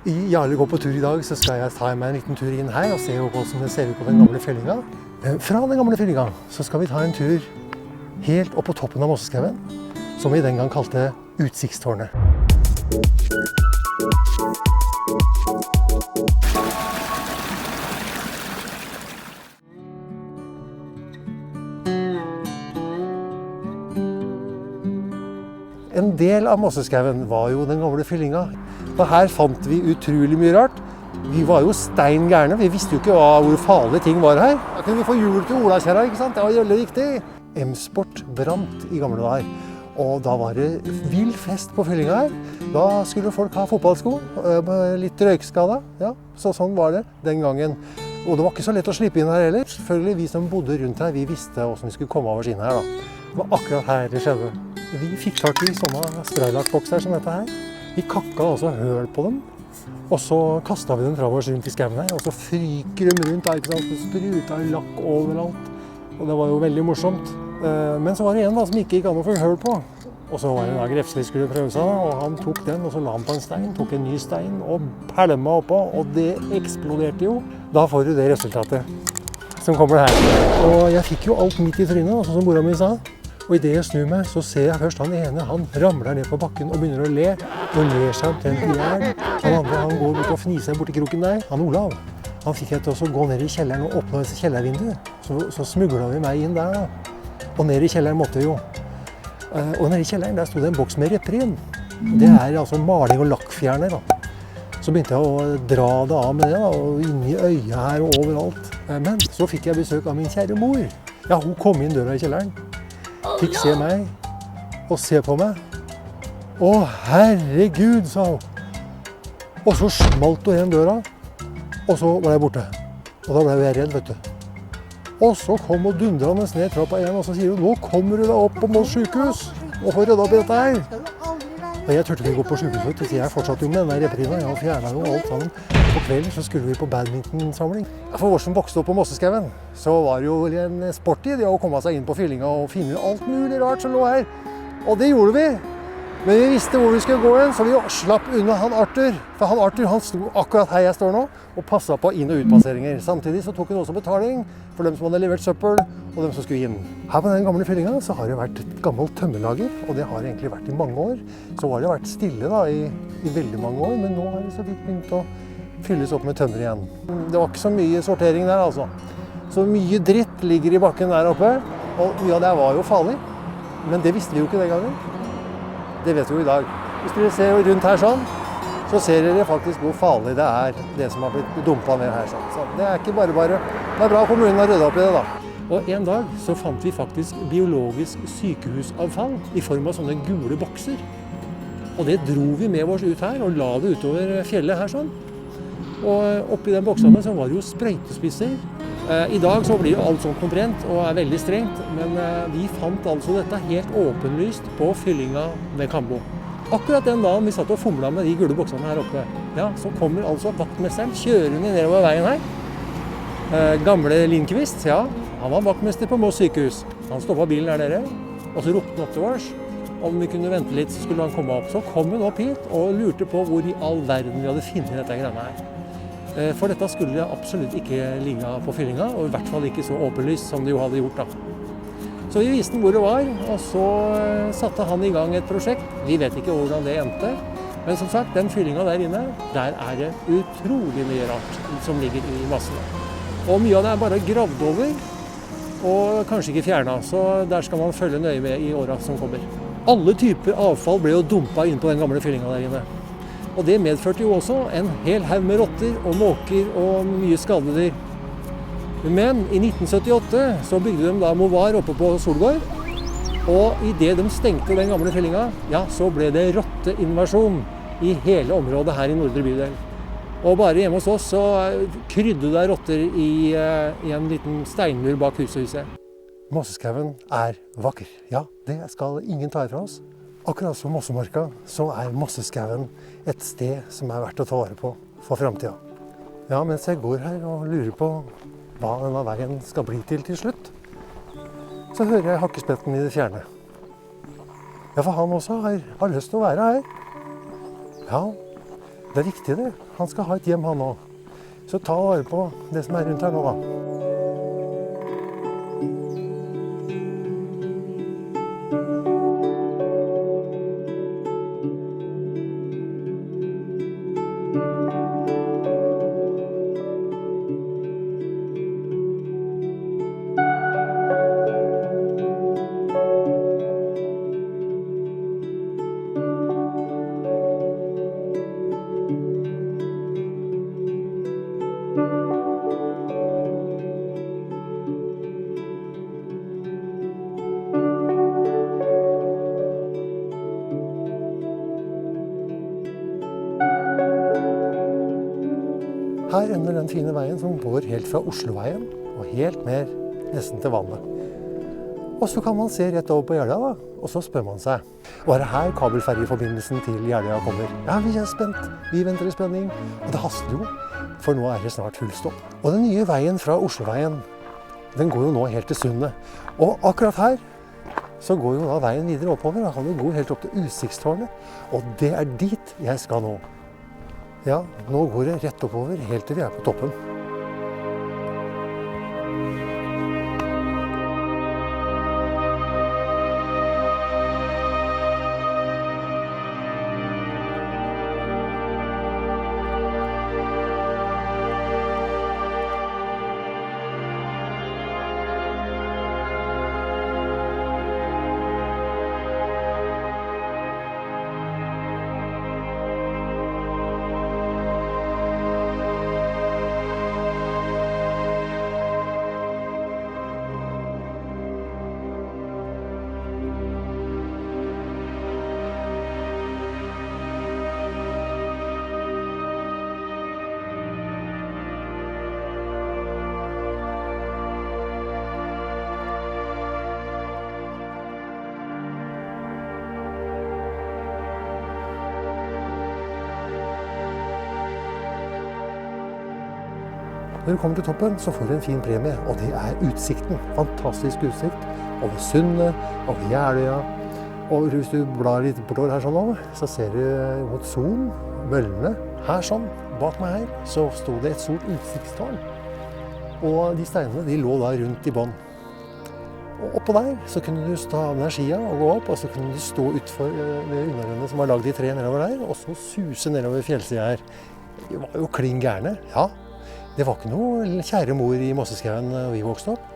I Jarle går på tur I dag, så skal jeg ta meg en liten tur inn her og se hvordan det ser ut på den gamle fjellinga. Fra den gamle fjellinga så skal vi ta en tur helt opp på toppen av Mosseskauen, som vi den gang kalte Utsiktstårnet. En del av Mosseskauen var jo den gamle fjellinga. Og her fant vi utrolig mye rart. Vi var jo stein gærne, vi visste jo ikke hvor farlige ting var her. Da kunne vi få hjul til Olakjerra, ikke sant? Det var veldig viktig. M-sport brant I gamle dager. Og da var det vill fest på fjellinga her. Da skulle folk ha fotballsko, litt røykskada. Ja, så sånn var det den gangen. Og det var ikke så lett å slippe inn her heller. Selvfølgelig, vi som bodde rundt her, vi visste hvordan vi skulle komme av oss inn her da. Det var akkurat her det skjedde. Vi fikk tak I sånne spraylakkbokser som dette her. Vi kakka altså høl på dem, og så kastet vi dem fra oss rundt I skauen her, og så fryker de rundt der, ikke sant? Det spruta lakk overalt, og det var jo veldig morsomt. Men så var det en da, som ikke gikk an å få høl på, og så var det en Grefsli skulle prøve seg, og han tok den, og så la han på en stein, tok en ny stein, og pælma oppå, og det eksploderte jo. Da får du det resultatet som kommer her. Og jeg fikk jo alt midt I trynet, sånn som mora mi sa. Og I det jeg snur meg, så ser jeg først han ene, han ramler ned på bakken og begynner å le. Og ler seg omtrent I hjel. Han andre, han går ut og fniser bort I kroken der. Han Olav, han fikk jeg til å gå ned I kjelleren og åpne disse kjellervinduet. Så smuglet vi meg inn der da. Og ned I kjelleren måtte vi jo. Og nede I kjelleren, der stod det en boks med reprin. Det altså maling og lakkfjerner da. Så begynte jeg å dra det av med det da, og inn I øya her og overalt. Men så fikk jeg besøk av min kjære mor. Ja, hun kom inn døra I kjelleren. Fikk se meg, og se på meg. Å, herregud, sa hun. Og så smalt hun igjen døra, og så var jeg borte. Og da ble jeg redd, vet du. Og så kom hun dundrende ned trappa igjen, og så sier hun, nå kommer du deg opp på Moss sykehus, og får ryddet opp I dette her. Og jeg turte ikke gå på sykehuset, så jeg fortsatte jo med denne reprina. Jeg fjernet jo alt sammen. På kvelden så skulle vi på badmintonsamling. For oss som vokste opp på Mosseskauen, så var det jo en sport I det å komme seg inn på fjellinga og finne alt mulig rart som lå her. Og det gjorde vi. Men vi visste hvor vi skulle gå hen, så vi slapp unna han Arthur. For han Arthur, han sto akkurat her jeg står nå, og passet på inn- og utpasseringer. Samtidig så tok han også betaling for dem som hadde levert søppel, og dem som skulle inn. Her på den gamle fjellinga så har det vært et gammelt tømmerlager, og det har egentlig vært I mange år. Så har det vært stille da I veldig mange år, men nå har det så vidt begynt å fylles opp med tømmer igjen. Det var ikke så mye sortering der altså. Så mye dritt ligger I bakken der oppe, og mye av det var jo farlig. Men det visste vi jo ikke den gangen. Det vet vi jo I dag. Hvis dere ser rundt her sånn, så ser dere faktisk hvor farlig det som har blitt dumpet ned her sånn. Så det ikke bare. Det bra kommunen har ryddet opp I det da. Og en dag så fant vi faktisk biologisk sykehusavfall I form av sånne gule bokser. Og det dro vi med oss ut her og la det utover fjellet her sånn. Og oppi den boksene så var det jo sprøytespisser. I dag så blir jo alt sånt komprent og veldig strengt, men vi fant altså dette helt åpenlyst på fyllinga ved Kambo. Akkurat den dagen vi satt og fomlet med de gule boksene her oppe, ja, så kommer altså vaktmesteren kjørende nedover veien her. Gamle Lindqvist, ja, han var vaktmester på Moss sykehus. Han stoppet bilen her dere, og så ropte han opp til oss. Om vi kunne vente litt, så skulle han komme opp. Så kom han opp hit og lurte på hvor I all verden vi hadde funnet dette greiene her. For dette skulle absolutt ikke ligge på fyllinga, og I hvert fall ikke så åpenlyst som det jo hadde gjort da. Så vi viste hvor det var, og så satte han I gang et prosjekt. Vi vet ikke hvordan det endte, men som sagt, den fyllinga der inne, der det utrolig mye rart som ligger I massene. Og mye av det bare gravd over, og kanskje ikke fjernet, så der skal man følge nøye med I årene som kommer. Alle typer avfall ble jo dumpet inn på den gamle fyllinga der inne. Og det medførte jo også en hel haug med rotter og måker og mye skadedyr. Men I 1978 så bygde de da Movar oppe på Solgård, og I det de stengte den gamle fjellinga, ja, så ble det rotteinvasjon I hele området her I Nordre bydel. Og bare hjemme hos oss så krydde det rotter I en liten steinmur bak huset. Mosseskauen vakker. Ja, det skal ingen ta ifra oss. Akkurat som Mossemarka så Mosseskauen et sted som verdt å ta vare på for fremtiden. Ja, mens jeg går her og lurer på hva denne veien skal bli til slutt, så hører jeg hakkespetten I det fjerne. Ja, for han også har lyst til å være her. Ja, Det er viktig det. Han skal ha et hjem han også. Så ta vare på det som er rundt her nå da. Her ender den fine veien som går helt fra Osloveien og helt ned nesten til vannet. Og så kan man se rett over på Jeløya da, og så spør man seg, var det her kabelferjeforbindelsen til Jeløya kommer? Ja, vi er spent, vi venter i spenning, og det haster jo, for nå er det snart full stopp. Og den nye veien fra Osloveien, den går jo nå helt til Sundet. Og akkurat her, så går jo da veien videre oppover, og han går helt opp til Utsiktstårnet, og det er dit jeg skal nå. Ja, nå går det rett oppover, helt til vi er på toppen. Når du kommer til toppen, så får du en fin premie, og det er utsikten. Fantastisk utsikt over Sundet, over Jeløya. Og hvis du blar litt bortover her sånn nå, så ser du mot Son, møllene. Her sånn, bak meg her, så stod det et stort utsiktstårn. Og de steinene, de lå da rundt i bånn. Og oppå der, så kunne du ta av deg skia og gå opp, og så kunne du stå utfor det underrennet som var lagd i tre nedover der, og så suse nedover fjellsida her. Det var jo klin gærne, ja. Det var ikke noe kjære mor i Mosseskauen da vi vokste opp.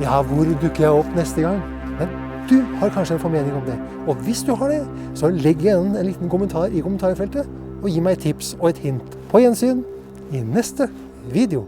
Ja, hvor dukker jeg opp neste gang? Men du har kanskje en formening om det. Og hvis du har det, så legg igjen en liten kommentar i kommentarfeltet, og gi meg et tips og et hint. På gjensyn i neste video.